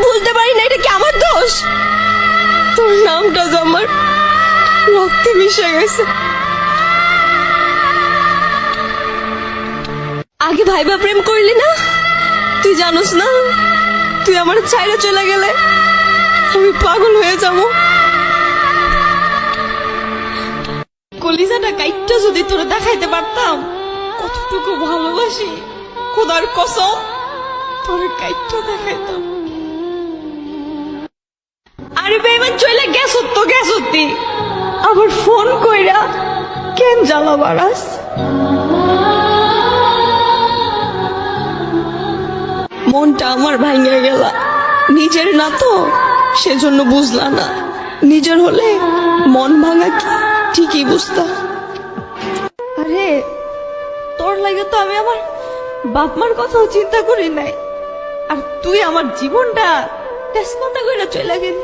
ভুলতে পারি না, এটা কি আমার দোষ? তোর নামটা তো আমার রক্তে মিশে গেছে। আগে ভাইবা প্রেম করলি না? তুই জানোস না, তুই আমার ছাইরা চলে গেলে আমি পাগল হয়ে যাব। কলিজাটা কাইটটা যদি তোরে দেখাইতে পারতাম কতটুকু ভালোবাসি, খোদার কসম তোরে কাইটটা দেখাইতাম। আরে বেমান চলে গেছ তো গেছতি, আবার ফোন কইরা কেন জ্বালা বাড়াস? মনটা আমার ভাঙিয়া গেলা, নিজের না তো সেজন্য বুঝলা না, নিজের হলে মন ভাঙা কি ঠিকই বুঝতা। আরে তোর লাগে তো আমি আমার বাপ মার কথাও চিন্তা করি নাই, আর তুই আমার জীবনটা তেজপাতা কইরা চলে গেলি।